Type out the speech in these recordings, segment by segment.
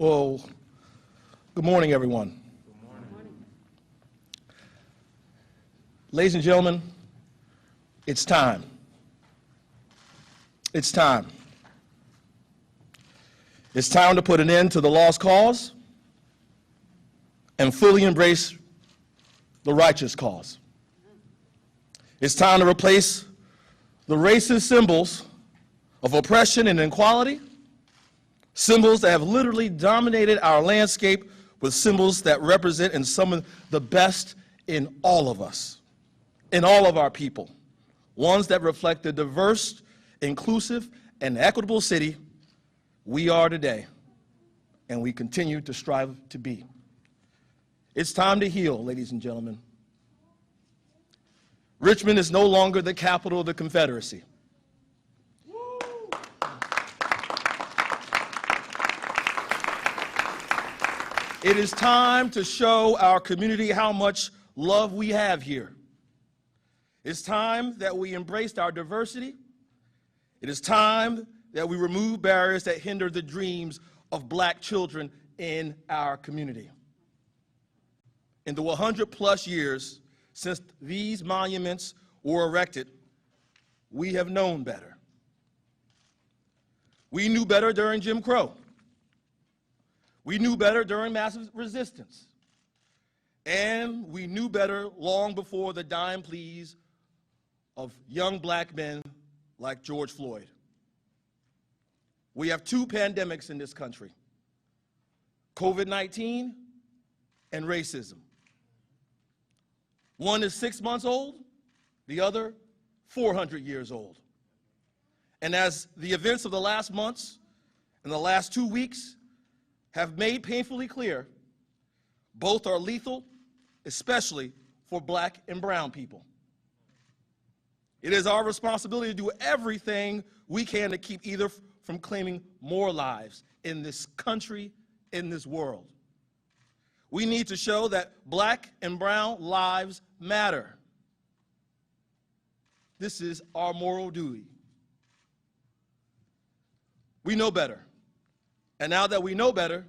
Well, good morning, everyone. Good morning. Ladies and gentlemen, it's time. It's time. It's time to put an end to the lost cause and fully embrace the righteous cause. It's time to replace the racist symbols of oppression and inequality, symbols that have literally dominated our landscape, with symbols that represent and summon the best in all of us, in all of our people, ones that reflect the diverse, inclusive, and equitable city we are today, and we continue to strive to be. It's time to heal, ladies and gentlemen. Richmond is no longer the capital of the Confederacy. It is time to show our community how much love we have here. It's time that we embraced our diversity. It is time that we remove barriers that hinder the dreams of Black children in our community. In the 100+ years since these monuments were erected, we have known better. We knew better during Jim Crow. We knew better during massive resistance. And we knew better long before the dying pleas of young Black men like George Floyd. We have two pandemics in this country: COVID-19 and racism. One is 6 months old, the other 400 years old. And as the events of the last months and the last 2 weeks have made painfully clear, both are lethal, especially for Black and brown people. It is our responsibility to do everything we can to keep either from claiming more lives in this country, in this world. We need to show that Black and brown lives matter. This is our moral duty. We know better. And now that we know better,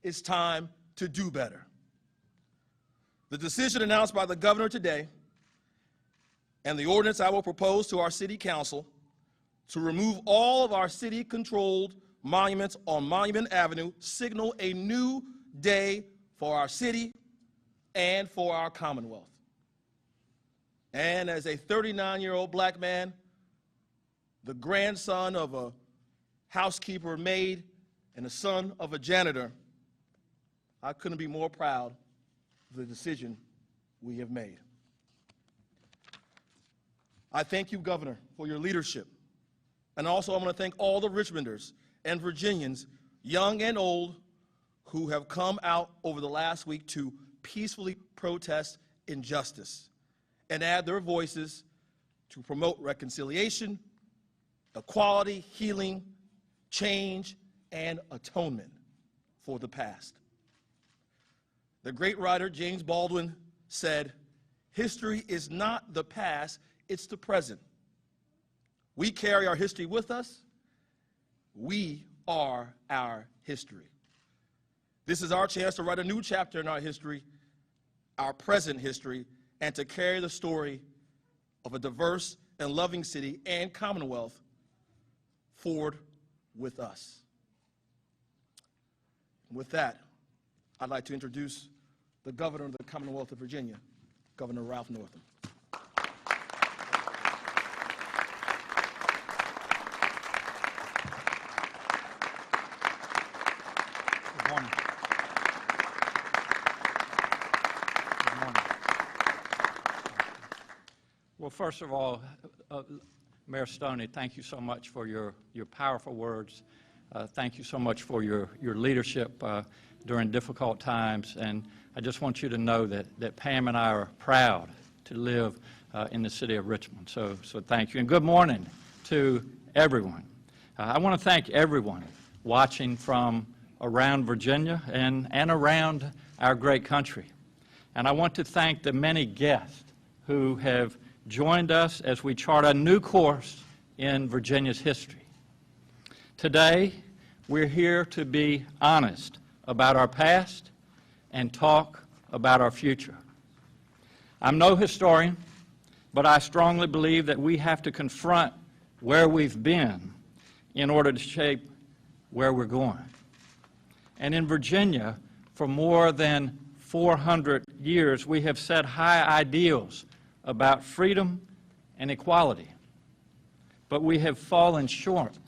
it's time to do better. The decision announced by the governor today and the ordinance I will propose to our city council to remove all of our city-controlled monuments on Monument Avenue signal a new day for our city and for our Commonwealth. And as a 39-year-old Black man, the grandson of a housekeeper maid, and the son of a janitor, I couldn't be more proud of the decision we have made. I thank you, Governor, for your leadership. And also I want to thank all the Richmonders and Virginians, young and old, who have come out over the last week to peacefully protest injustice and add their voices to promote reconciliation, equality, healing, change, and atonement for the past. The great writer James Baldwin said, "History is not the past, it's the present." We carry our history with us. We are our history. This is our chance to write a new chapter in our history, our present history, and to carry the story of a diverse and loving city and Commonwealth forward with us. With that, I'd like to introduce the Governor of the Commonwealth of Virginia, Governor Ralph Northam. Good morning. Good morning. Well, first of all, Mayor Stoney, thank you so much for your powerful words. Thank you so much for your leadership during difficult times. And I just want you to know that Pam and I are proud to live in the city of Richmond. So thank you. And good morning to everyone. I want to thank everyone watching from around Virginia and around our great country. And I want to thank the many guests who have joined us as we chart a new course in Virginia's history. Today, we're here to be honest about our past and talk about our future. I'm no historian, but I strongly believe that we have to confront where we've been in order to shape where we're going. And in Virginia, for more than 400 years, we have set high ideals about freedom and equality, but we have fallen short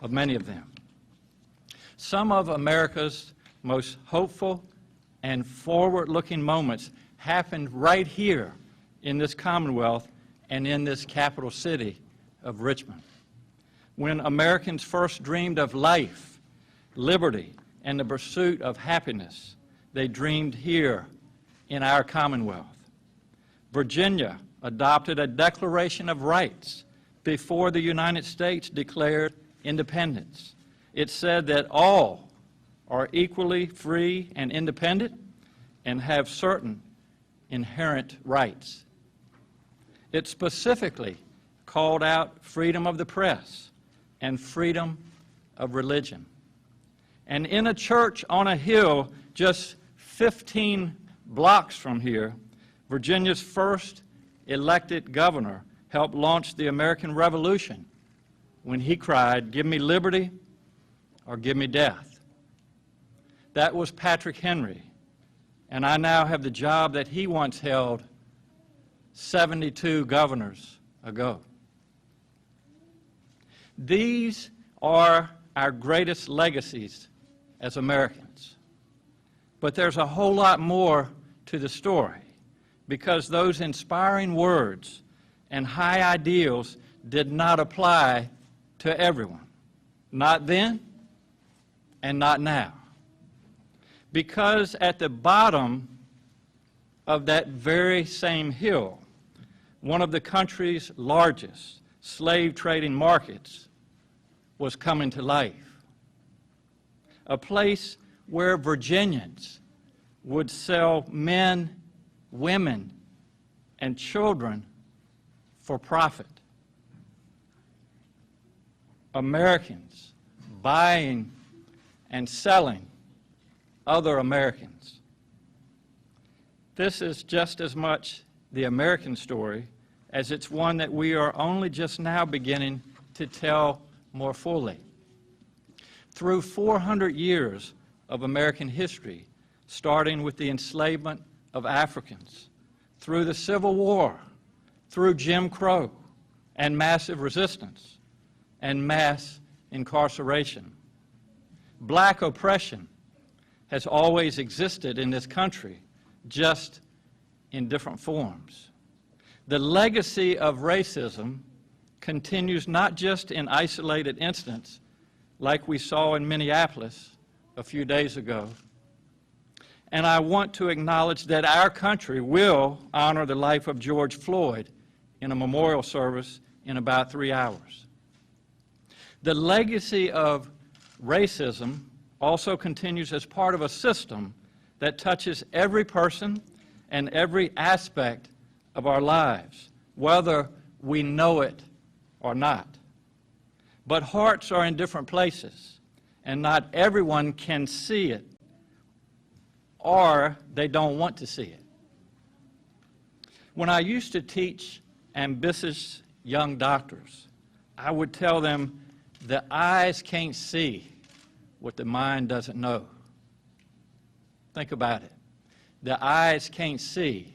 of many of them. Some of America's most hopeful and forward-looking moments happened right here in this Commonwealth and in this capital city of Richmond. When Americans first dreamed of life, liberty, and the pursuit of happiness, they dreamed here in our Commonwealth. Virginia adopted a Declaration of Rights before the United States declared independence. It said that all are equally free and independent and have certain inherent rights. It specifically called out freedom of the press and freedom of religion. And in a church on a hill just 15 blocks from here, Virginia's first elected governor helped launch the American Revolution when he cried, "Give me liberty or give me death." That was Patrick Henry, and I now have the job that he once held 72 governors ago. These are our greatest legacies as Americans. But there's a whole lot more to the story, because those inspiring words and high ideals did not apply to everyone. Not then and not now. Because at the bottom of that very same hill, one of the country's largest slave trading markets was coming to life. A place where Virginians would sell men, women, and children for profit. Americans buying and selling other Americans. This is just as much the American story as it's one that we are only just now beginning to tell more fully. Through 400 years of American history, starting with the enslavement of Africans, through the Civil War, through Jim Crow and massive resistance and mass incarceration, black oppression has always existed in this country, just in different forms. The legacy of racism continues not just in isolated incidents like we saw in Minneapolis a few days ago. And I want to acknowledge that our country will honor the life of George Floyd in a memorial service in about 3 hours. The legacy of racism also continues as part of a system that touches every person and every aspect of our lives, whether we know it or not. But hearts are in different places, and not everyone can see it, or they don't want to see it. When I used to teach ambitious young doctors, I would tell them the eyes can't see what the mind doesn't know. Think about it. The eyes can't see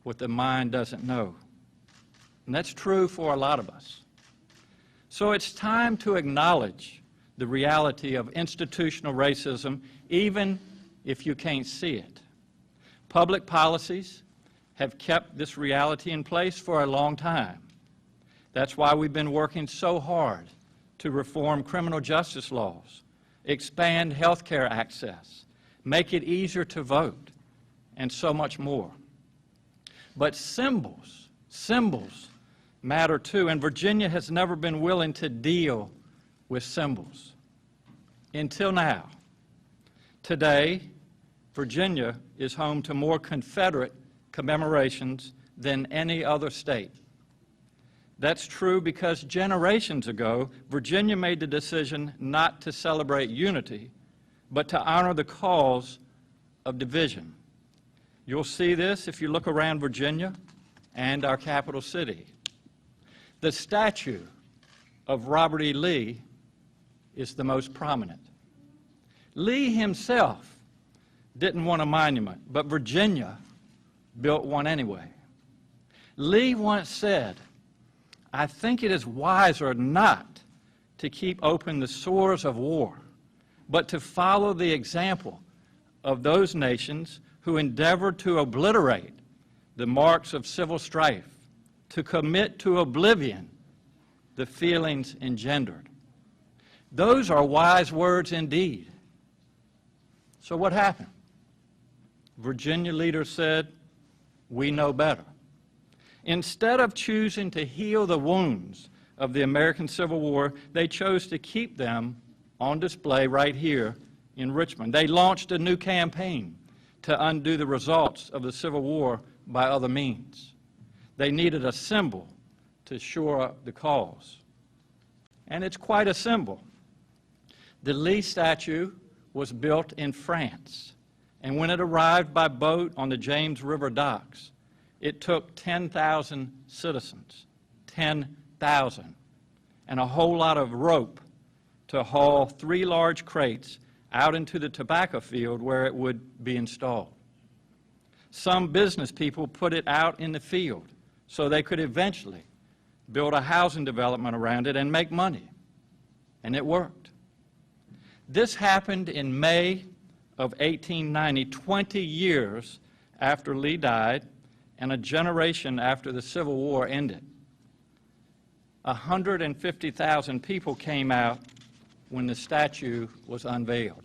what the mind doesn't know. And that's true for a lot of us. So it's time to acknowledge the reality of institutional racism, even if you can't see it. Public policies have kept this reality in place for a long time. That's why we've been working so hard to reform criminal justice laws, expand health care access, make it easier to vote, and so much more. But symbols matter too, and Virginia has never been willing to deal with symbols. Until now. Today, Virginia is home to more Confederate commemorations than any other state. That's true because generations ago, Virginia made the decision not to celebrate unity, but to honor the cause of division. You'll see this if you look around Virginia and our capital city. The statue of Robert E. Lee is the most prominent. Lee himself didn't want a monument, but Virginia built one anyway. Lee once said, "I think it is wiser not to keep open the sores of war, but to follow the example of those nations who endeavored to obliterate the marks of civil strife, to commit to oblivion the feelings engendered." Those are wise words indeed. So what happened? Virginia leaders said, "We know better." Instead of choosing to heal the wounds of the American Civil War, they chose to keep them on display right here in Richmond. They launched a new campaign to undo the results of the Civil War by other means. They needed a symbol to shore up the cause. And it's quite a symbol. The Lee statue was built in France, and when it arrived by boat on the James River docks, it took 10,000 citizens, 10,000, and a whole lot of rope to haul 3 large crates out into the tobacco field where it would be installed. Some business people put it out in the field so they could eventually build a housing development around it and make money, and it worked. This happened in May of 1890, 20 years after Lee died and a generation after the Civil War ended. 150,000 people came out when the statue was unveiled.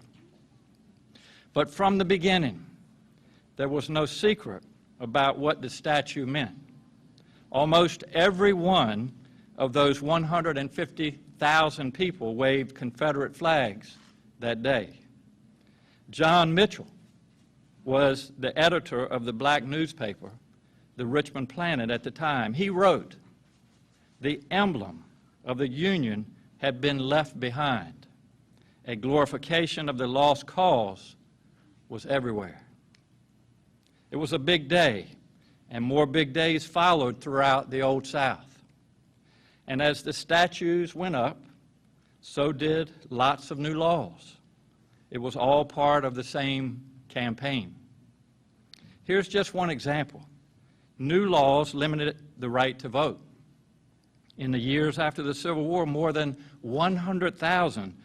But from the beginning, there was no secret about what the statue meant. Almost every one of those 150,000 people waved Confederate flags that day. John Mitchell was the editor of the black newspaper, the Richmond Planet, at the time. He wrote, "The emblem of the Union had been left behind. A glorification of the lost cause was everywhere." It was a big day, and more big days followed throughout the Old South. And as the statues went up, so did lots of new laws. It was all part of the same campaign. Here's just one example. New laws limited the right to vote. In the years after the Civil War, more than 100,000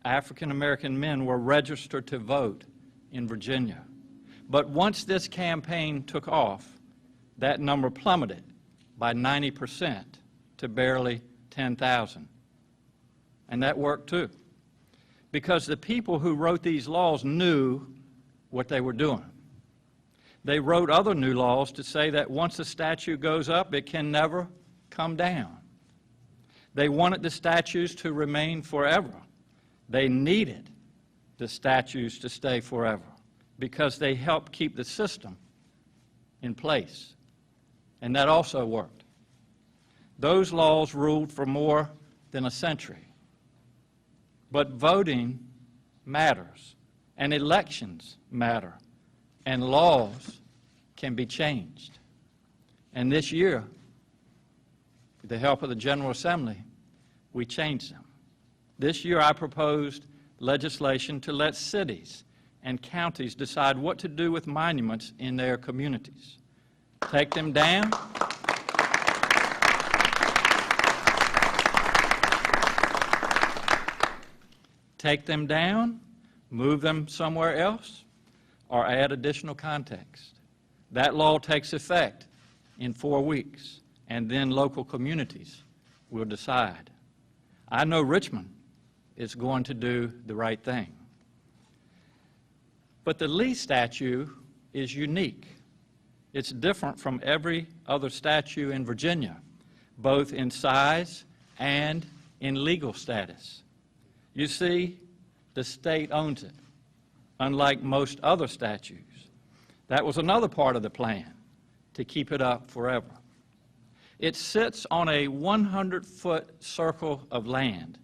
African American men were registered to vote in Virginia. But once this campaign took off, that number plummeted by 90% to barely 10,000. And that worked too, because the people who wrote these laws knew what they were doing. They wrote other new laws to say that once a statue goes up, it can never come down. They wanted the statues to remain forever. They needed the statues to stay forever because they helped keep the system in place. And that also worked. Those laws ruled for more than a century. But voting matters, and elections matter, and laws can be changed. And this year, with the help of the General Assembly, we changed them. This year I proposed legislation to let cities and counties decide what to do with monuments in their communities. Take them down, move them somewhere else, or add additional context. That law takes effect in 4 weeks, and then local communities will decide. I know Richmond is going to do the right thing. But the Lee statue is unique. It's different from every other statue in Virginia, both in size and in legal status. You see, the state owns it, unlike most other statues. That was another part of the plan, to keep it up forever. It sits on a 100-foot circle of land,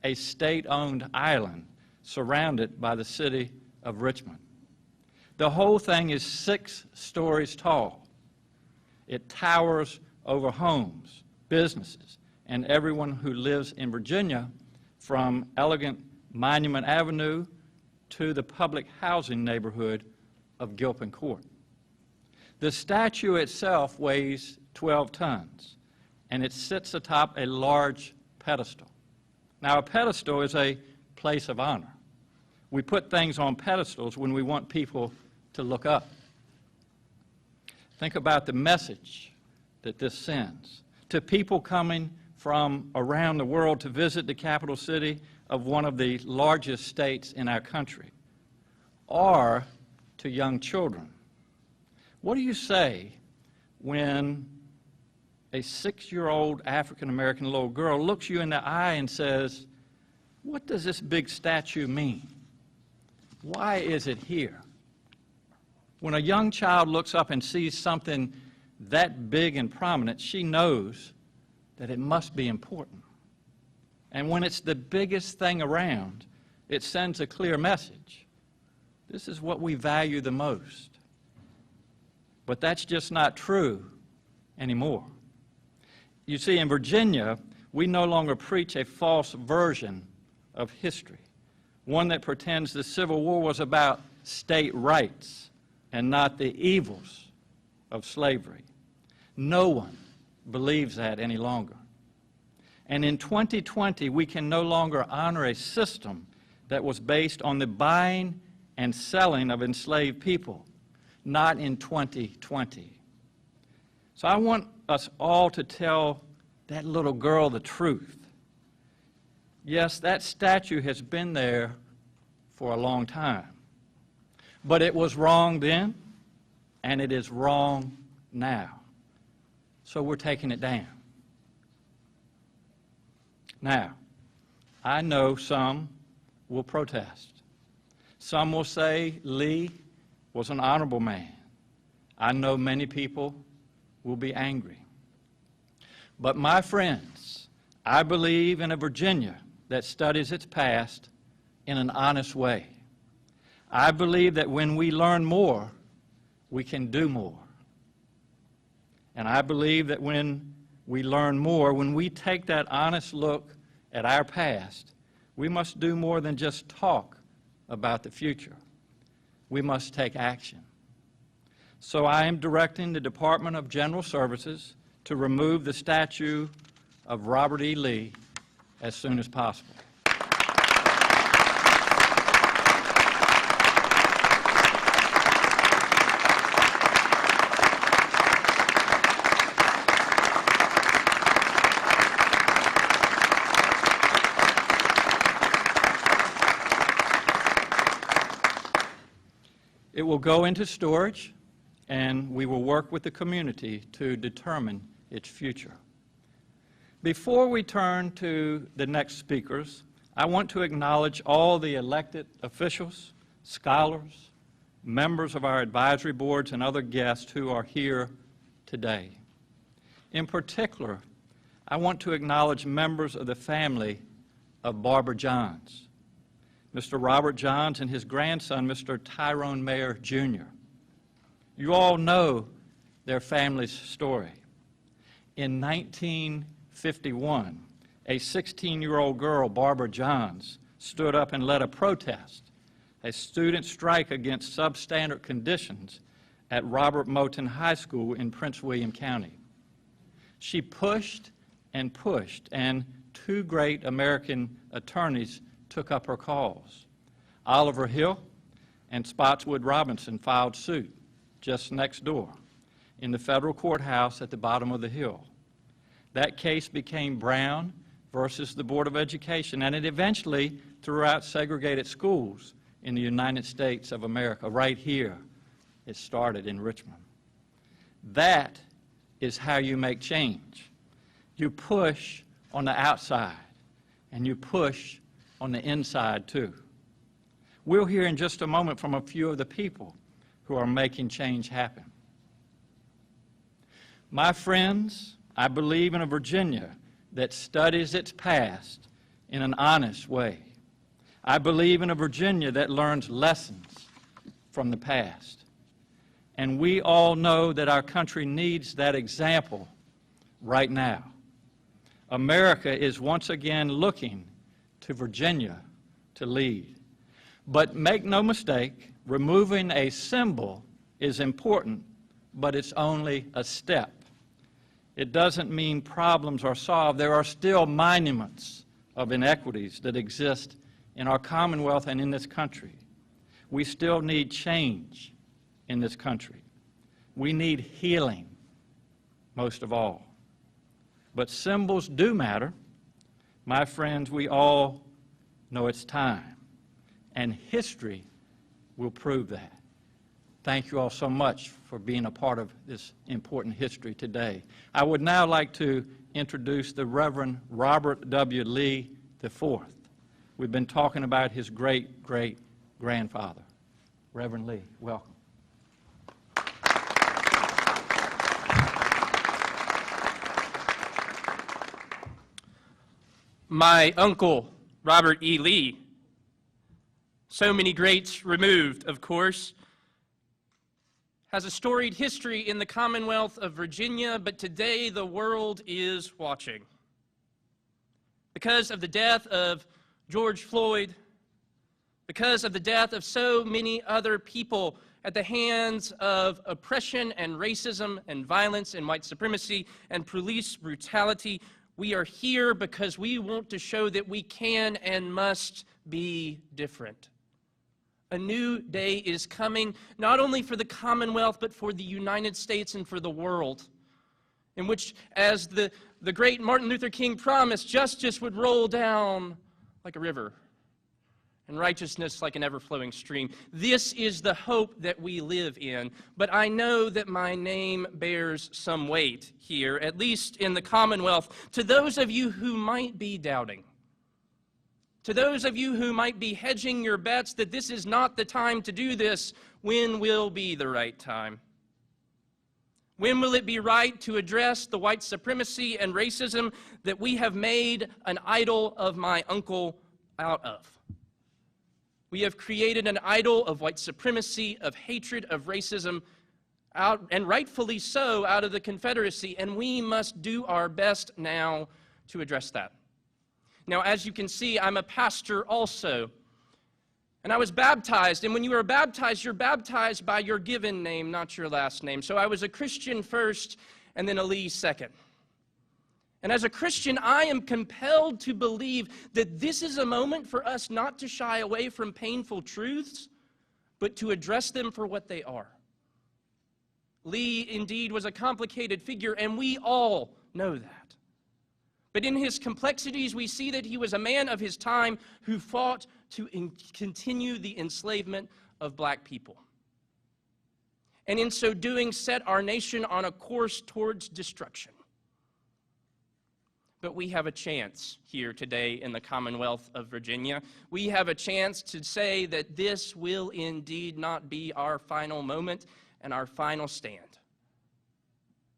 a state-owned island, surrounded by the city of Richmond. The whole thing is 6 stories tall. It towers over homes, businesses, and everyone who lives in Virginia, from elegant Monument Avenue to the public housing neighborhood of Gilpin Court. The statue itself weighs 12 tons, and it sits atop a large pedestal. Now, a pedestal is a place of honor. We put things on pedestals when we want people to look up. Think about the message that this sends to people coming from around the world to visit the capital city of one of the largest states in our country, or to young children. What do you say when a 6-year-old African-American little girl looks you in the eye and says, "What does this big statue mean? Why is it here?" When a young child looks up and sees something that big and prominent, she knows that it must be important. And when it's the biggest thing around, it sends a clear message. This is what we value the most. But that's just not true anymore. You see, in Virginia, we no longer preach a false version of history, one that pretends the Civil War was about state rights and not the evils of slavery. No one believes that any longer. And in 2020, we can no longer honor a system that was based on the buying and selling of enslaved people, not in 2020. So I want us all to tell that little girl the truth. Yes, that statue has been there for a long time, but it was wrong then, and it is wrong now. So we're taking it down. Now, I know some will protest. Some will say Lee was an honorable man. I know many people will be angry. But my friends, I believe in a Virginia that studies its past in an honest way. I believe that when we learn more, we can do more. And I believe that when we learn more, when we take that honest look at our past, we must do more than just talk about the future. We must take action. So I am directing the Department of General Services to remove the statue of Robert E. Lee as soon as possible. It will go into storage, and we will work with the community to determine its future. Before we turn to the next speakers, I want to acknowledge all the elected officials, scholars, members of our advisory boards, and other guests who are here today. In particular, I want to acknowledge members of the family of Barbara Johns, Mr. Robert Johns and his grandson, Mr. Tyrone Mayer, Jr. You all know their family's story. In 1951, a 16-year-old girl, Barbara Johns, stood up and led a protest, a student strike against substandard conditions at Robert Moton High School in Prince William County. She pushed, and 2 great American attorneys took up her cause. Oliver Hill and Spotswood Robinson filed suit just next door in the federal courthouse at the bottom of the hill. That case became Brown versus the Board of Education, and it eventually threw out segregated schools in the United States of America. Right here, it started in Richmond. That is how you make change. You push on the outside, and you push on the inside, too. We'll hear in just a moment from a few of the people who are making change happen. My friends, I believe in a Virginia that studies its past in an honest way. I believe in a Virginia that learns lessons from the past. And we all know that our country needs that example right now. America is once again looking to Virginia to lead. But make no mistake, removing a symbol is important, but it's only a step. It doesn't mean problems are solved. There are still monuments of inequities that exist in our Commonwealth and in this country. We still need change in this country. We need healing, most of all. But symbols do matter. My friends, we all know it's time, and history will prove that. Thank you all so much for being a part of this important history today. I would now like to introduce the Reverend Robert W. Lee IV. We've been talking about his great-great-grandfather. Reverend Lee, welcome. My uncle, Robert E. Lee, so many greats removed, of course, has a storied history in the Commonwealth of Virginia, but today the world is watching. Because of the death of George Floyd, because of the death of so many other people at the hands of oppression and racism and violence and white supremacy and police brutality, we are here because we want to show that we can and must be different. A new day is coming, not only for the Commonwealth, but for the United States and for the world, in which, as the great Martin Luther King promised, justice would roll down like a river and righteousness like an ever-flowing stream. This is the hope that we live in, but I know that my name bears some weight here, at least in the Commonwealth. To those of you who might be doubting, to those of you who might be hedging your bets that this is not the time to do this, when will be the right time? When will it be right to address the white supremacy and racism that we have made an idol of my uncle out of? We have created an idol of white supremacy, of hatred, of racism, out, and rightfully so, out of the Confederacy, and we must do our best now to address that. Now, as you can see, I'm a pastor also, and I was baptized, and when you are baptized, you're baptized by your given name, not your last name. So I was a Christian first, and then a Lee second. And as a Christian, I am compelled to believe that this is a moment for us not to shy away from painful truths, but to address them for what they are. Lee, indeed, was a complicated figure, and we all know that. But in his complexities, we see that he was a man of his time who fought to continue the enslavement of black people. And in so doing, set our nation on a course towards destruction. But we have a chance here today in the Commonwealth of Virginia. We have a chance to say that this will indeed not be our final moment and our final stand.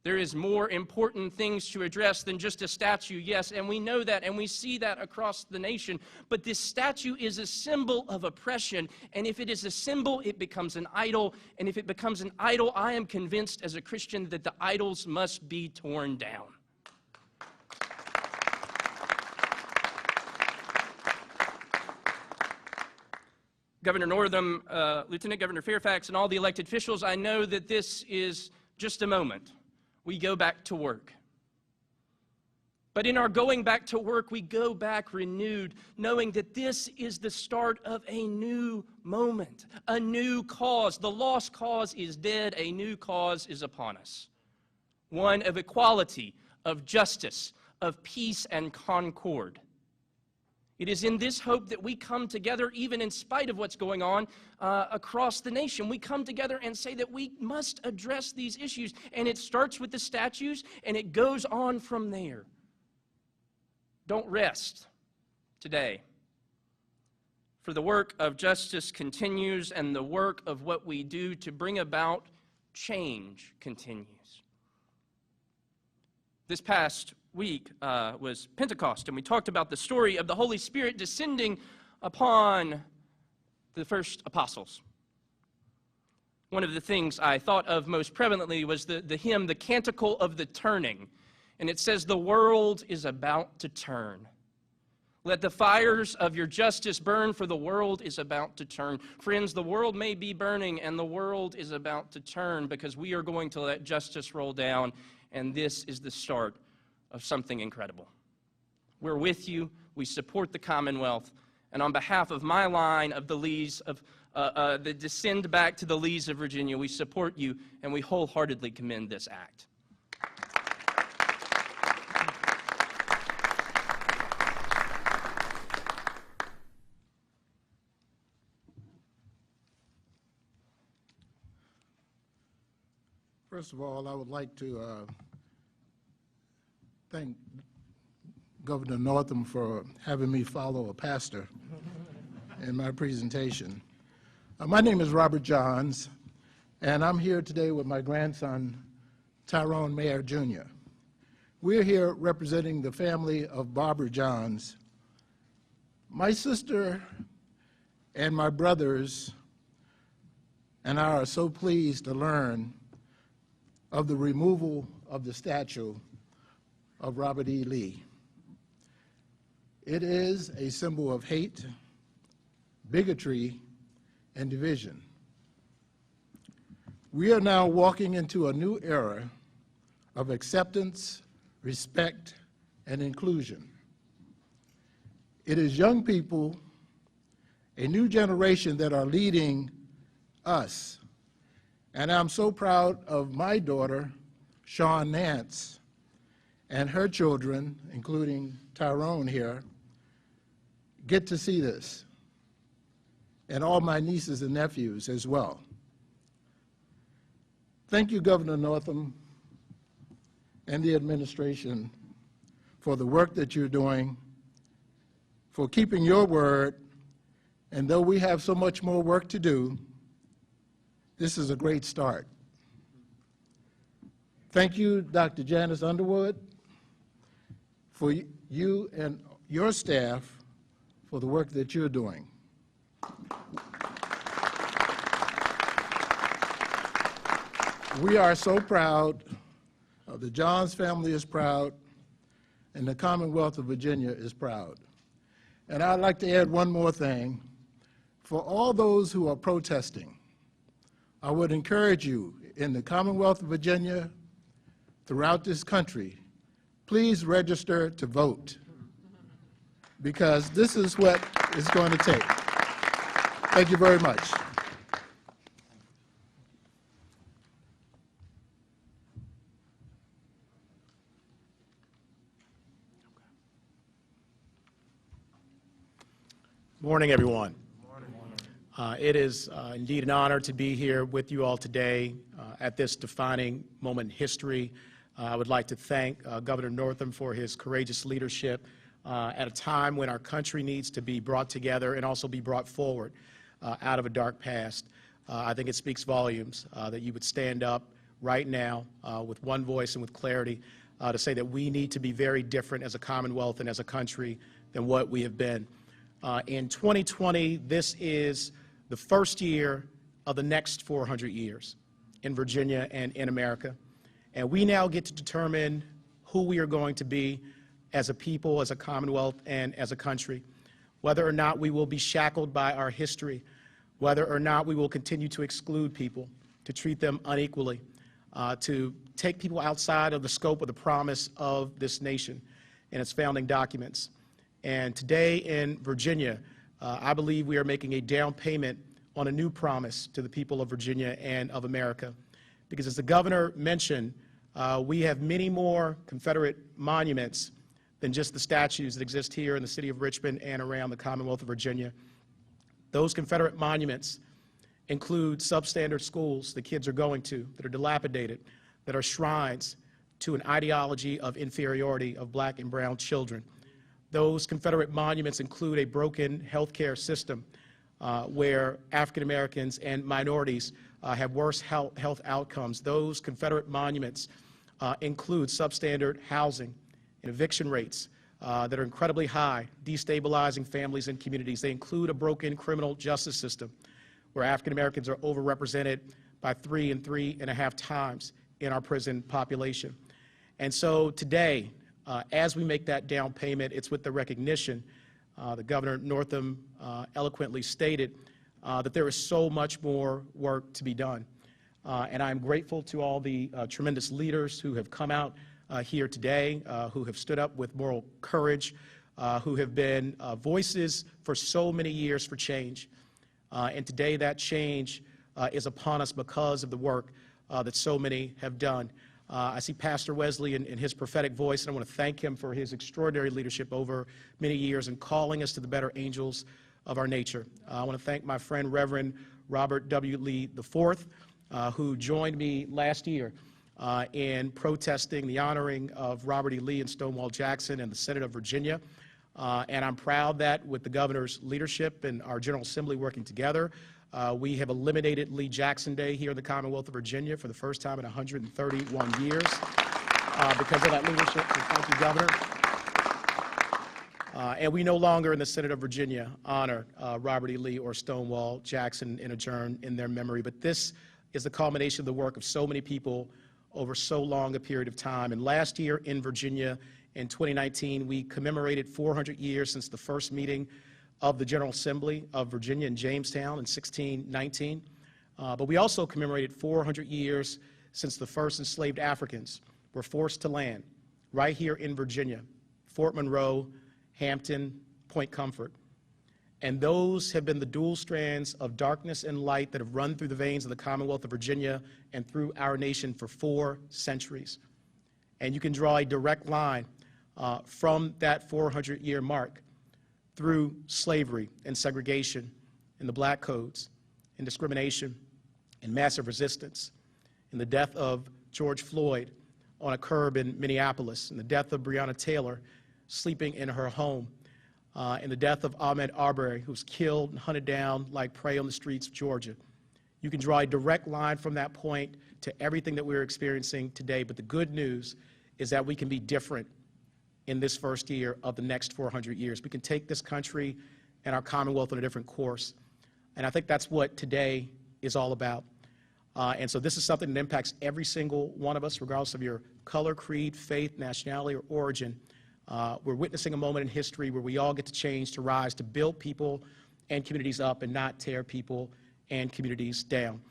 There is more important things to address than just a statue, yes, and we know that, and we see that across the nation. But this statue is a symbol of oppression, and if it is a symbol, it becomes an idol, and if it becomes an idol, I am convinced as a Christian that the idols must be torn down. Governor Northam, Lieutenant Governor Fairfax, and all the elected officials, I know that this is just a moment. We go back to work. But in our going back to work, we go back renewed, knowing that this is the start of a new moment, a new cause. The lost cause is dead, a new cause is upon us. One of equality, of justice, of peace and concord. It is in this hope that we come together, even in spite of what's going on across the nation. We come together and say that we must address these issues. And it starts with the statues, and it goes on from there. Don't rest today. For the work of justice continues, and the work of what we do to bring about change continues. This past week was Pentecost, and we talked about the story of the Holy Spirit descending upon the first apostles. One of the things I thought of most prevalently was the hymn, The Canticle of the Turning. And it says, "The world is about to turn. Let the fires of your justice burn, for the world is about to turn." Friends, the world may be burning, and the world is about to turn, because we are going to let justice roll down, and this is the start of something incredible. We're with you. We support the Commonwealth. And on behalf of my line of the Lees, that descend back to the Lees of Virginia, we support you, and we wholeheartedly commend this act. First of all, I would like to thank Governor Northam for having me follow a pastor in my presentation. My name is Robert Johns, and I'm here today with my grandson, Tyrone Mayer, Jr. We're here representing the family of Barbara Johns. My sister and my brothers and I are so pleased to learn of the removal of the statue of Robert E. Lee. It is a symbol of hate, bigotry, and division. We are now walking into a new era of acceptance, respect, and inclusion. It is young people, a new generation, that are leading us. And I'm so proud of my daughter, Shawn Nance, and her children, including Tyrone here, get to see this, and all my nieces and nephews as well. Thank you, Governor Northam and the administration, for the work that you're doing, for keeping your word, and though we have so much more work to do, this is a great start. Thank you, Dr. Janice Underwood, for you and your staff for the work that you're doing. We are so proud, the Johns family is proud, and the Commonwealth of Virginia is proud. And I'd like to add one more thing. For all those who are protesting, I would encourage you in the Commonwealth of Virginia, throughout this country, please register to vote, because this is what it's going to take. Thank you very much. Morning, everyone. It is indeed an honor to be here with you all today at this defining moment in history. I would like to thank Governor Northam for his courageous leadership at a time when our country needs to be brought together and also be brought forward out of a dark past. I think it speaks volumes that you would stand up right now with one voice and with clarity to say that we need to be very different as a Commonwealth and as a country than what we have been. In 2020, this is the first year of the next 400 years in Virginia and in America. And we now get to determine who we are going to be as a people, as a Commonwealth, and as a country. Whether or not we will be shackled by our history, whether or not we will continue to exclude people, to treat them unequally, to take people outside of the scope of the promise of this nation and its founding documents. And today in Virginia, I believe we are making a down payment on a new promise to the people of Virginia and of America. Because as the governor mentioned, we have many more Confederate monuments than just the statues that exist here in the city of Richmond and around the Commonwealth of Virginia. Those Confederate monuments include substandard schools that kids are going to, that are dilapidated, that are shrines to an ideology of inferiority of black and brown children. Those Confederate monuments include a broken healthcare system where African Americans and minorities have worse health outcomes. Those Confederate monuments include substandard housing and eviction rates that are incredibly high, destabilizing families and communities. They include a broken criminal justice system where African Americans are overrepresented by 3 and 3.5 times in our prison population. And so today, as we make that down payment, it's with the recognition that Governor Northam eloquently stated that there is so much more work to be done. And I'm grateful to all the tremendous leaders who have come out here today, who have stood up with moral courage, who have been voices for so many years for change. And today that change is upon us because of the work that so many have done. I see Pastor Wesley in his prophetic voice, and I want to thank him for his extraordinary leadership over many years and calling us to the better angels of our nature. I want to thank my friend Reverend Robert W. Lee IV, who joined me last year in protesting the honoring of Robert E. Lee and Stonewall Jackson in the Senate of Virginia. And I'm proud that with the governor's leadership and our General Assembly working together, we have eliminated Lee Jackson Day here in the Commonwealth of Virginia for the first time in 131 years because of that leadership. So thank you, Governor. And we no longer in the Senate of Virginia honor Robert E. Lee or Stonewall Jackson and adjourn in their memory. But this is the culmination of the work of so many people over so long a period of time. And last year in Virginia, in 2019, we commemorated 400 years since the first meeting of the General Assembly of Virginia in Jamestown in 1619. But we also commemorated 400 years since the first enslaved Africans were forced to land right here in Virginia, Fort Monroe, Hampton, Point Comfort. And those have been the dual strands of darkness and light that have run through the veins of the Commonwealth of Virginia and through our nation for 4 centuries. And you can draw a direct line from that 400-year mark through slavery and segregation and the black codes and discrimination and massive resistance and the death of George Floyd on a curb in Minneapolis and the death of Breonna Taylor sleeping in her home and the death of Ahmaud Arbery, who was killed and hunted down like prey on the streets of Georgia. You can draw a direct line from that point to everything that we're experiencing today, but the good news is that we can be different in this first year of the next 400 years. We can take this country and our Commonwealth on a different course, and I think that's what today is all about. And so this is something that impacts every single one of us, regardless of your color, creed, faith, nationality, or origin. We're witnessing a moment in history where we all get to change, to rise, to build people and communities up and not tear people and communities down.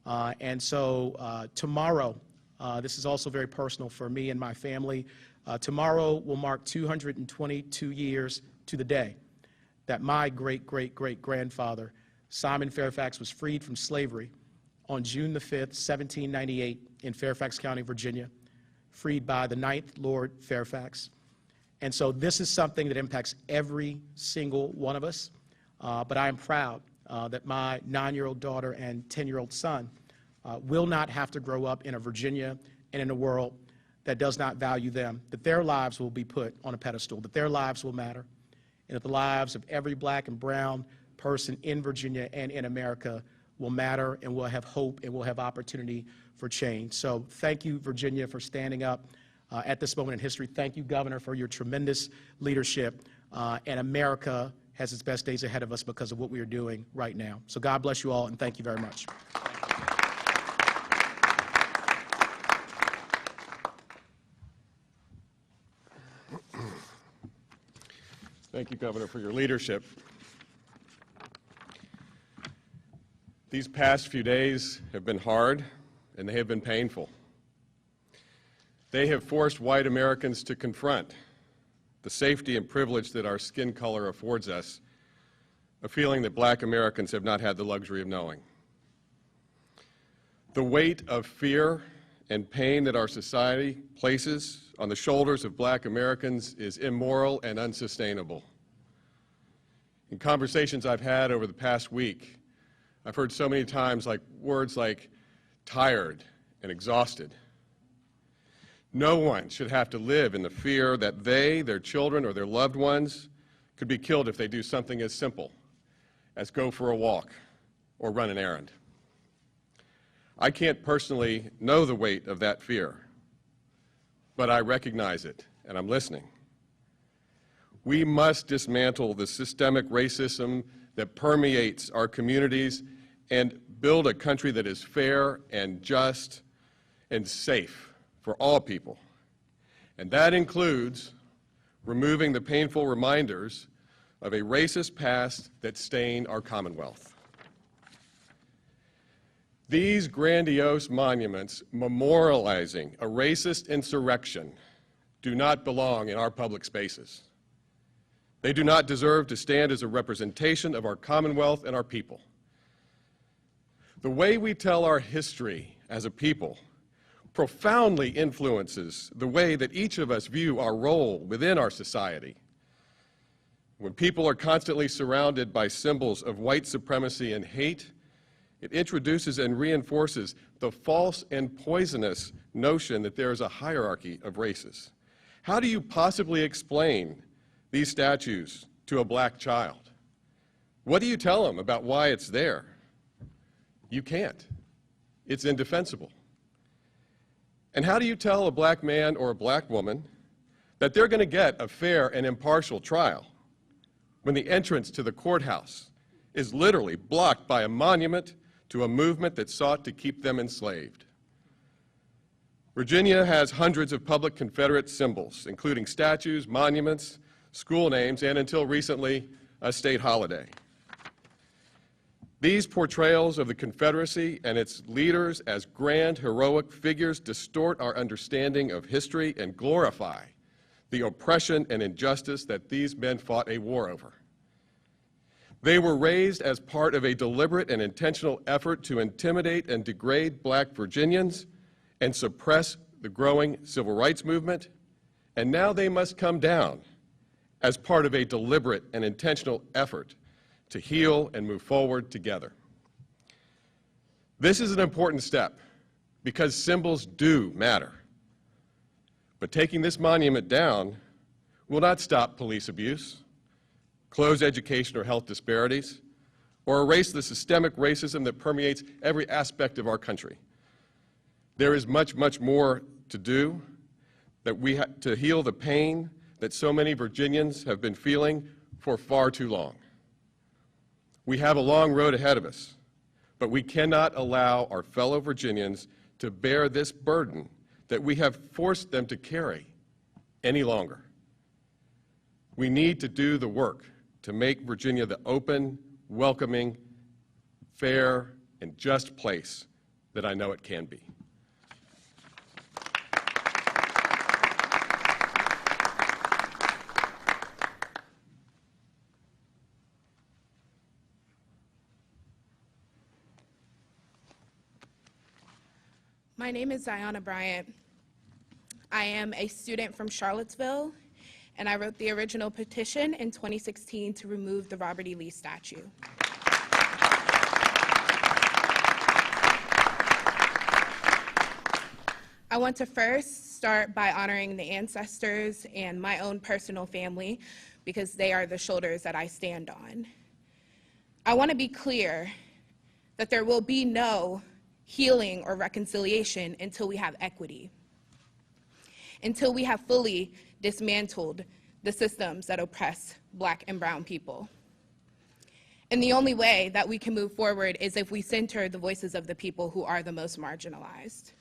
And so tomorrow, this is also very personal for me and my family. Tomorrow will mark 222 years to the day that my great-great-great-grandfather, Simon Fairfax, was freed from slavery on June the 5th, 1798 in Fairfax County, Virginia, freed by the 9th Lord Fairfax. And so this is something that impacts every single one of us, but I am proud that my 9-year-old daughter and 10-year-old son will not have to grow up in a Virginia and in a world that does not value them, that their lives will be put on a pedestal, that their lives will matter, and that the lives of every black and brown person in Virginia and in America will matter and will have hope and will have opportunity for change. So thank you, Virginia, for standing up at this moment in history. Thank you, Governor, for your tremendous leadership. And America has its best days ahead of us because of what we are doing right now. So God bless you all, and thank you very much. Thank you, Governor, for your leadership. These past few days have been hard, and they have been painful. They have forced white Americans to confront the safety and privilege that our skin color affords us, a feeling that black Americans have not had the luxury of knowing. The weight of fear and pain that our society places on the shoulders of black Americans is immoral and unsustainable. In conversations I've had over the past week, I've heard so many times words like tired and exhausted. No one should have to live in the fear that they, their children, or their loved ones could be killed if they do something as simple as go for a walk or run an errand. I can't personally know the weight of that fear, but I recognize it, and I'm listening. We must dismantle the systemic racism that permeates our communities and build a country that is fair and just and safe for all people. And that includes removing the painful reminders of a racist past that stain our Commonwealth. These grandiose monuments memorializing a racist insurrection do not belong in our public spaces. They do not deserve to stand as a representation of our Commonwealth and our people. The way we tell our history as a people profoundly influences the way that each of us view our role within our society. When people are constantly surrounded by symbols of white supremacy and hate, it introduces and reinforces the false and poisonous notion that there is a hierarchy of races. How do you possibly explain these statues to a black child? What do you tell them about why it's there? You can't. It's indefensible. And how do you tell a black man or a black woman that they're going to get a fair and impartial trial when the entrance to the courthouse is literally blocked by a monument to a movement that sought to keep them enslaved? Virginia has hundreds of public Confederate symbols, including statues, monuments, school names, and until recently, a state holiday. These portrayals of the Confederacy and its leaders as grand, heroic figures distort our understanding of history and glorify the oppression and injustice that these men fought a war over. They were raised as part of a deliberate and intentional effort to intimidate and degrade black Virginians and suppress the growing civil rights movement, and now they must come down as part of a deliberate and intentional effort to heal and move forward together. This is an important step because symbols do matter. But taking this monument down will not stop police abuse, close education or health disparities, or erase the systemic racism that permeates every aspect of our country. There is much, much more to do to heal the pain that so many Virginians have been feeling for far too long. We have a long road ahead of us, but we cannot allow our fellow Virginians to bear this burden that we have forced them to carry any longer. We need to do the work to make Virginia the open, welcoming, fair, and just place that I know it can be. My name is Diana Bryant. I am a student from Charlottesville, and I wrote the original petition in 2016 to remove the Robert E. Lee statue. I want to first start by honoring the ancestors and my own personal family because they are the shoulders that I stand on. I want to be clear that there will be no healing or reconciliation until we have equity, until we have fully dismantled the systems that oppress Black and brown people. And the only way that we can move forward is if we center the voices of the people who are the most marginalized.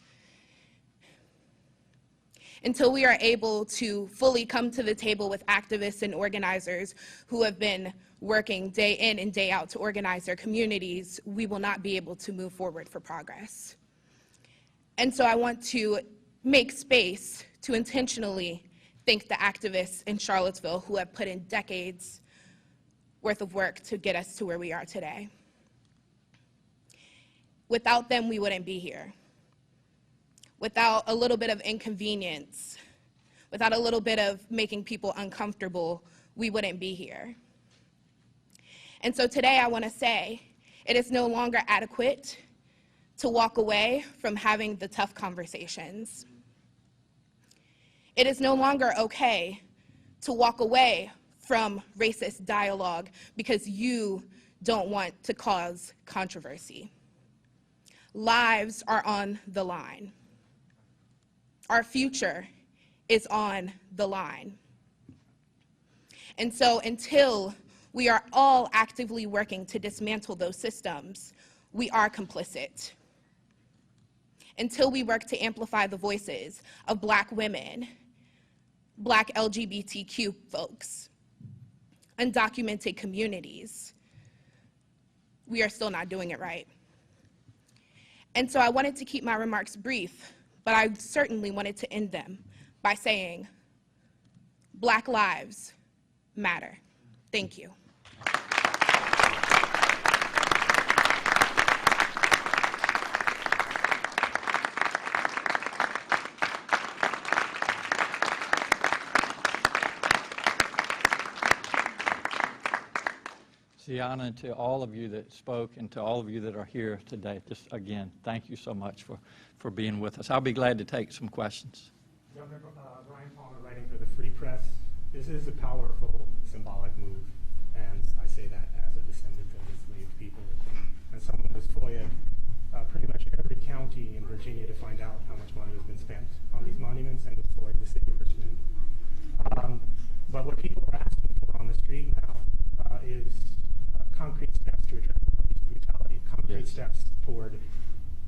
Until we are able to fully come to the table with activists and organizers who have been working day in and day out to organize their communities, we will not be able to move forward for progress. And so I want to make space to intentionally thank the activists in Charlottesville who have put in decades worth of work to get us to where we are today. Without them, we wouldn't be here. Without a little bit of inconvenience, without a little bit of making people uncomfortable, we wouldn't be here. And so today I want to say it is no longer adequate to walk away from having the tough conversations. It is no longer okay to walk away from racist dialogue because you don't want to cause controversy. Lives are on the line. Our future is on the line. And so until we are all actively working to dismantle those systems, we are complicit. Until we work to amplify the voices of Black women, Black LGBTQ folks, undocumented communities, we are still not doing it right. And so I wanted to keep my remarks brief, but I certainly wanted to end them by saying, Black lives matter. Thank you. Sienna, to all of you that spoke and to all of you that are here today, just again, thank you so much for being with us. I'll be glad to take some questions. Governor Brian Palmer, writing for the Free Press. This is a powerful, symbolic move, and I say that as a descendant of enslaved people and someone who's FOIA'd pretty much every county in Virginia to find out how much money has been spent on these monuments, and has FOIA'd the city of Richmond. But what people are asking for on the street now is concrete steps to address police brutality, concrete steps toward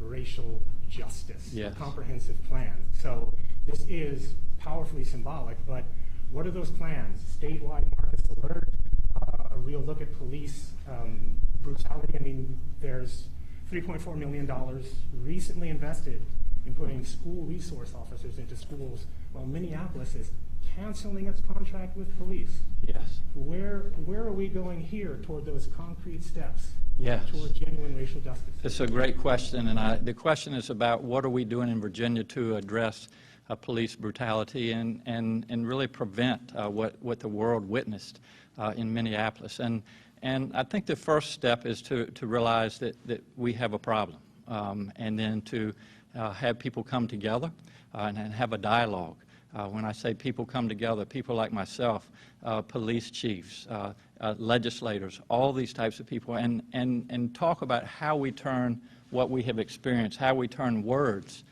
racial justice, a comprehensive plan. So this is powerfully symbolic, but what are those plans? Statewide Marcus alert, a real look at police brutality. I mean, there's $3.4 million recently invested in putting school resource officers into schools, while Minneapolis is canceling its contract with police. Yes. Where are we going here toward those concrete steps? Yes. Toward genuine racial justice? It's a great question, and the question is about what are we doing in Virginia to address police brutality and really prevent what the world witnessed in Minneapolis. And I think the first step is to realize that we have a problem, and then to have people come together and have a dialogue. When I say people come together, people like myself, police chiefs, legislators, all these types of people, and talk about how we turn what we have experienced, how we turn words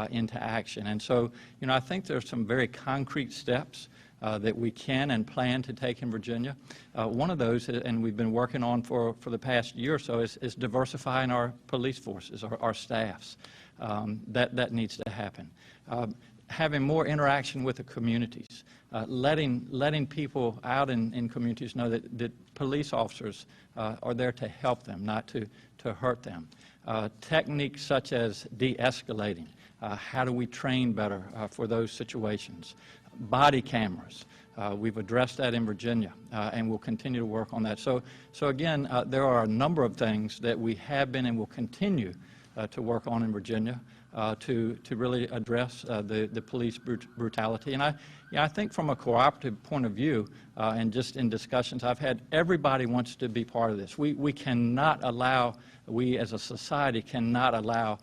into action. And so, you know, I think there's some very concrete steps that we can and plan to take in Virginia. One of those, and we've been working on for the past year or so, is diversifying our police forces, our staffs. That needs to happen. Having more interaction with the communities, letting people out in communities know that police officers are there to help them, not to hurt them. Techniques such as de-escalating, how do we train better for those situations? Body cameras, we've addressed that in Virginia, and we'll continue to work on that. So again, there are a number of things that we have been and will continue to work on in Virginia to really address the police brutality. And I think from a cooperative point of view, and just in discussions I've had, everybody wants to be part of this. We cannot allow, we as a society cannot allow,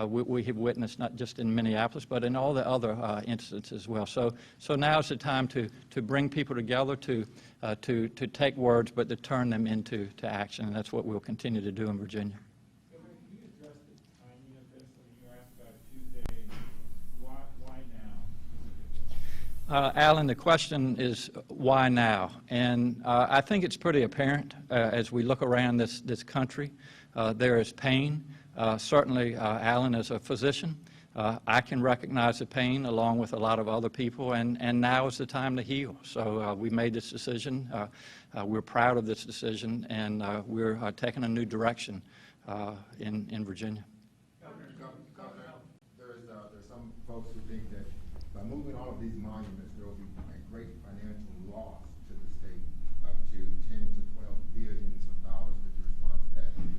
we have witnessed not just in Minneapolis, but in all the other instances as well. So now is the time to bring people together, to take words, but to turn them into action, and that's what we'll continue to do in Virginia. Alan, the question is why now? And I think it's pretty apparent as we look around this country. There is pain. Certainly, Alan, as a physician, I can recognize the pain along with a lot of other people, and now is the time to heal. So we made this decision. We're proud of this decision, and we're taking a new direction in Virginia. Governor, there's some folks who think that by moving all of these monuments, there will be a great financial loss to the state, up to 10 to 12 billions of dollars. Could you respond to that? And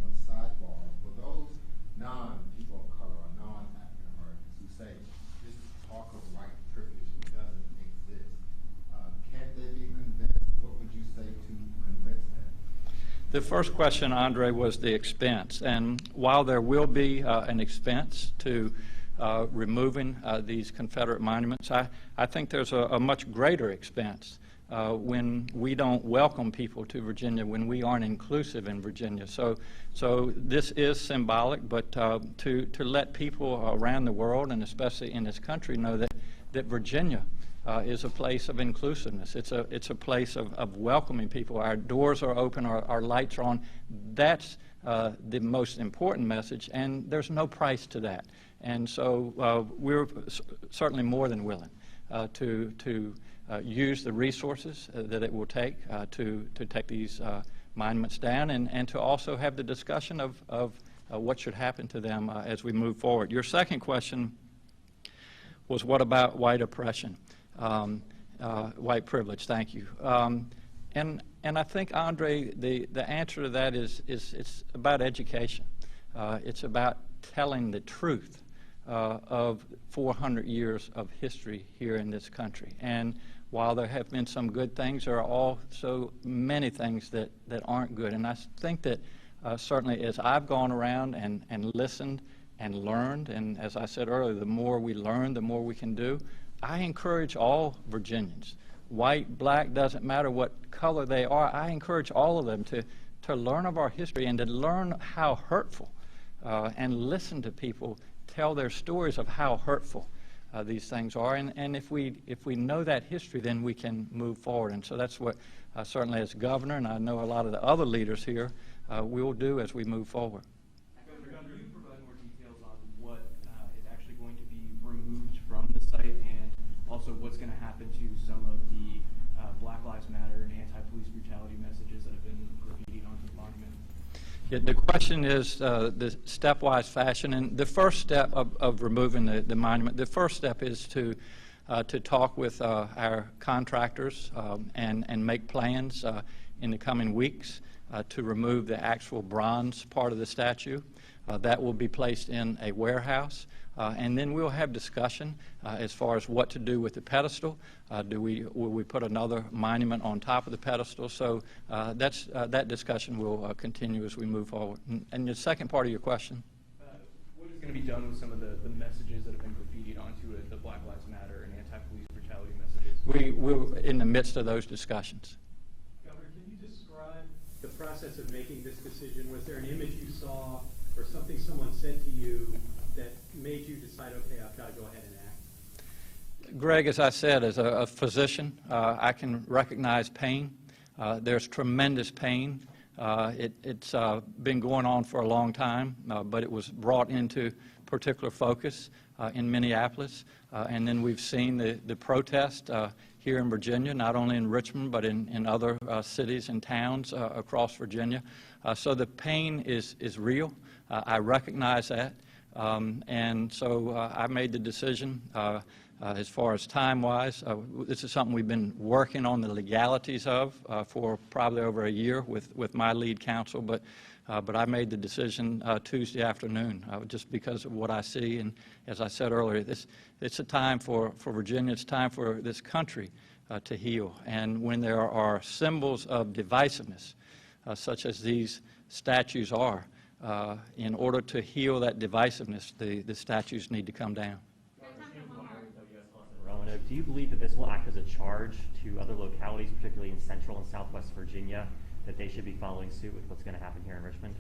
on sidebar, for those non-people of color or non-African Americans who say this talk of white privilege doesn't exist, can't they be convinced? What would you say to convince them? The first question, Andre, was the expense. And while there will be an expense to removing these Confederate monuments, I think there's a much greater expense when we don't welcome people to Virginia, when we aren't inclusive in Virginia. So this is symbolic, but to let people around the world, and especially in this country, know that Virginia is a place of inclusiveness. It's a place of welcoming people. Our doors are open, our lights are on. That's the most important message, and there's no price to that. And so we're certainly more than willing to use the resources that it will take to take these monuments down, and to also have the discussion of what should happen to them as we move forward. Your second question was, what about white oppression? White privilege, thank you. And I think, Andre, the answer to that is it's about education. It's about telling the truth of 400 years of history here in this country. And while there have been some good things, there are also many things that aren't good. And I think that certainly as I've gone around and listened and learned, and as I said earlier, the more we learn, the more we can do, I encourage all Virginians, white, black, doesn't matter what color they are, I encourage all of them to learn of our history and to learn how hurtful, and listen to people tell their stories of how hurtful these things are. And if we know that history, then we can move forward. And so that's what certainly as governor, and I know a lot of the other leaders here, we will do as we move forward. Governor, can you provide more details on what is actually going to be removed from the site, and also what's going to happen to some of the Black Lives Matter and anti-police brutality messages that have been graffitied onto the monument? Yeah, the question is the stepwise fashion, and the first step of removing the monument, the first step is to talk with our contractors and make plans in the coming weeks to remove the actual bronze part of the statue. That will be placed in a warehouse, and then we'll have discussion as far as what to do with the pedestal. Will we put another monument on top of the pedestal? So that discussion will continue as we move forward. And the second part of your question? What is going to be done with some of the messages that have been graffitied onto it, the Black Lives Matter and anti-police brutality messages? We're in the midst of those discussions. Governor, can you describe the process of making this decision? Was there an image you saw or something someone said to you that made you decide, okay, I've got to go ahead and act? Greg, as I said, as a physician, I can recognize pain. There's tremendous pain. It's been going on for a long time, but it was brought into particular focus in Minneapolis. And then we've seen the protest here in Virginia, not only in Richmond, but in other cities and towns across Virginia. So the pain is real. I recognize that. And so I made the decision as far as time-wise. This is something we've been working on the legalities of for probably over a year with my lead counsel, but I made the decision Tuesday afternoon just because of what I see. And as I said earlier, it's a time for Virginia, it's time for this country to heal. And when there are symbols of divisiveness, such as these statues are, in order to heal that divisiveness, the statues need to come down. Do you believe that this will act as a charge to other localities, particularly in central and southwest Virginia, that they should be following suit with what's going to happen here in Richmond?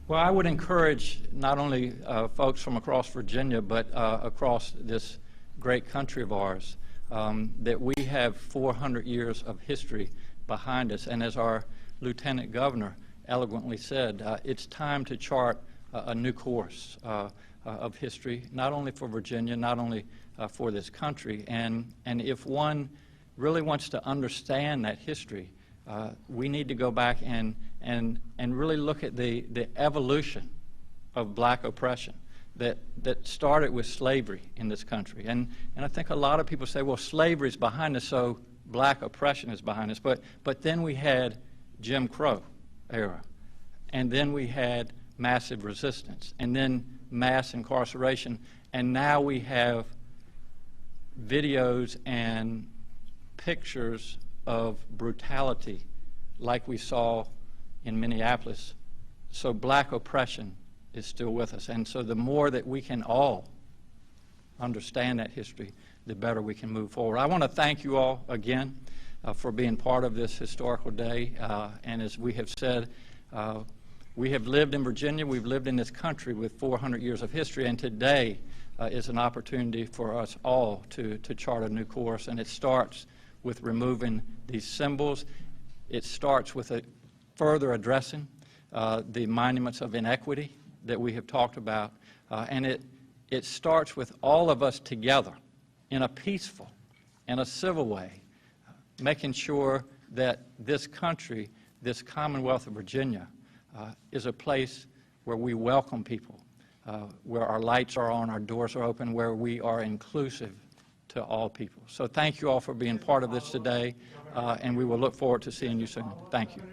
Well, I would encourage not only folks from across Virginia, but across this great country of ours, that we have 400 years of history behind us. And as our Lieutenant Governor eloquently said, it's time to chart a new course of history, not only for Virginia, not only for this country. And if one really wants to understand that history, we need to go back and really look at the evolution of black oppression that started with slavery in this country. And I think a lot of people say, well, slavery is behind us, so black oppression is behind us. But then we had Jim Crow era, and then we had massive resistance, and then mass incarceration, and now we have videos and pictures of brutality like we saw in Minneapolis. So black oppression is still with us. And so the more that we can all understand that history, the better we can move forward. I want to thank you all again for being part of this historical day. And as we have said, we have lived in Virginia, we've lived in this country with 400 years of history, and today is an opportunity for us all to chart a new course, and it starts with removing these symbols. It starts with further addressing the monuments of inequity that we have talked about, and it starts with all of us together in a peaceful and a civil way, making sure that this country, this Commonwealth of Virginia, is a place where we welcome people, where our lights are on, our doors are open, where we are inclusive to all people. So thank you all for being part of this today, and we will look forward to seeing you soon. Thank you.